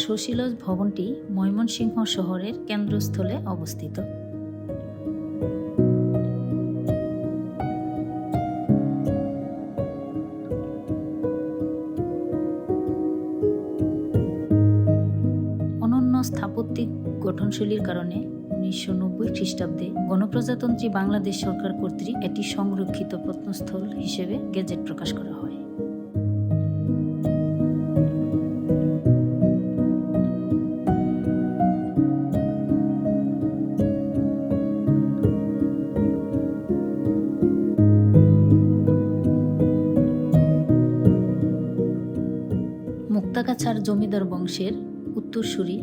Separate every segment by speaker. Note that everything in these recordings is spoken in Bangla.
Speaker 1: শশীলজ ভবনটি ময়মনসিংহ শহরের কেন্দ্রস্থলে অবস্থিত। অনন্য স্থাপত্যিক গঠনশৈলীর কারণে 1990 খ্রিস্টাব্দে গণপ্রজাতন্ত্রী বাংলাদেশ সরকার কর্তৃক এটি সংরক্ষিত প্রত্নস্থল হিসেবে গেজেট প্রকাশ করা হয়। মুক্তাগাছার জমিদার বংশের উত্তরসূরি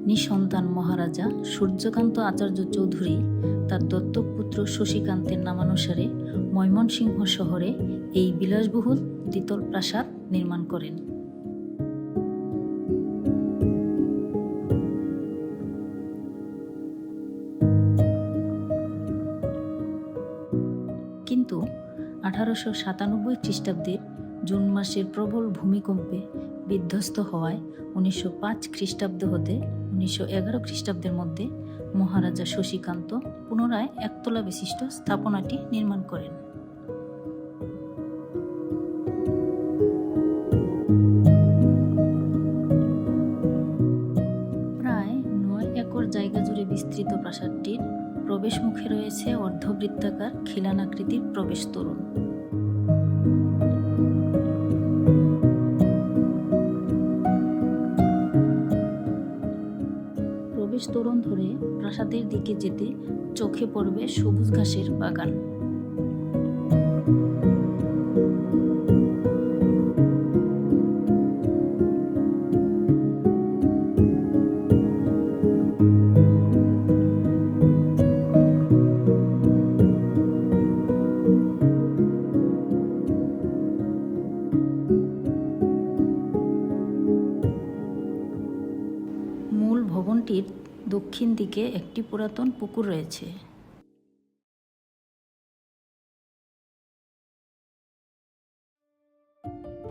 Speaker 1: নিঃসন্তান মহারাজা সূর্যকান্ত আচার্য চৌধুরী তার দত্তক পুত্র শশীকান্তের নামানুসারে ময়মনসিংহ শহরে এই বিলাসবহুল দ্বিতল প্রাসাদ নির্মাণ করেন। কিন্তু 1897 খ্রিস্টাব্দের জুন মাসের প্রবল ভূমিকম্পে বিধ্বস্ত হওয়ায় 1905 খ্রিস্টাব্দ হতে 1911 খ্রিস্টাব্দের মধ্যে মহারাজা শশীকান্ত পুনরায় একতলা বিশিষ্ট স্থাপনাটি নির্মাণ করেন। প্রায় 9 একর জায়গা জুড়ে বিস্তৃত প্রাসাদটির প্রবেশ মুখে রয়েছে অর্ধবৃত্তাকার খিলানাকৃতির প্রবেশ তোরণ। প্রবেশ তোরণ ধরে প্রাসাদের দিকে যেতে চোখে পড়বে সবুজ ঘাসের বাগান। মূল ভবনটির দক্ষিণ দিকে একটি পুরাতন পুকুর রয়েছে।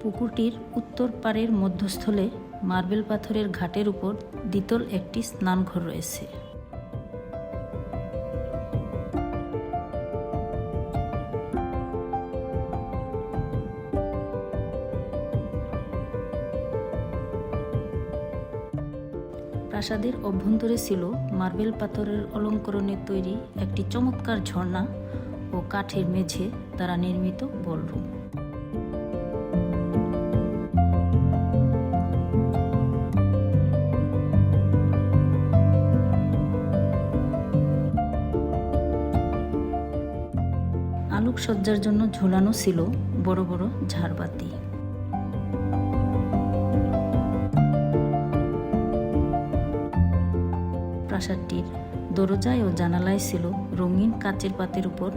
Speaker 1: পুকুরটির উত্তর পাড়ের মধ্যস্থলে মার্বেল পাথরের ঘাটের উপর দ্বিতল একটি স্নানঘর রয়েছে। প্রাসাদের অভ্যন্তরে ছিল মার্বেল পাথরের অলঙ্করণে তৈরি একটি চমৎকার ঝর্ণা ও কাঠের মেঝে দ্বারা নির্মিত বলরুম। আলোকসজ্জার জন্য ঝোলানো ছিল বড় বড় ঝাড়বাতি। প্রাসাদটির দরজায় ও জানালায় ছিল রঙিন কাচের পাতের উপর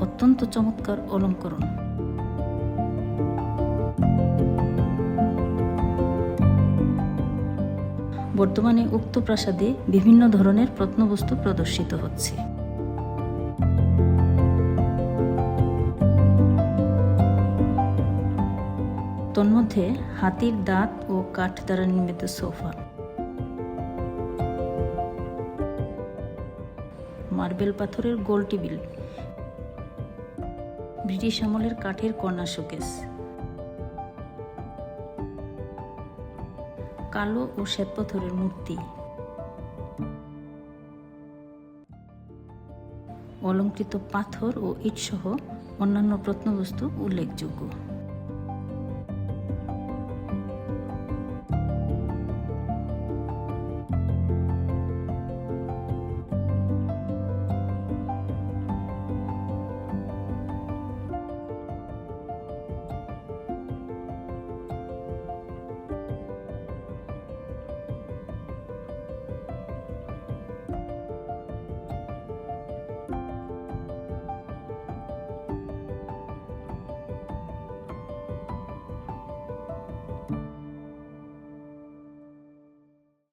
Speaker 1: অত্যন্ত চমৎকার অলঙ্করণ। বর্তমানে উক্ত প্রাসাদে বিভিন্ন ধরনের প্রত্নবস্তু প্রদর্শিত হচ্ছে। তন্মধ্যে হাতির দাঁত ও কাঠ দ্বারা নির্মিত সোফা, মার্বেল পাথরের গোল টেবিল, ব্রিটিশ আমলের কাঠের কর্নার শোকেস, কালো ও শ্বেতপাথরের মূর্তি, অলঙ্কৃত পাথর ও ইট সহ অন্যান্য প্রত্নবস্তু উল্লেখযোগ্য।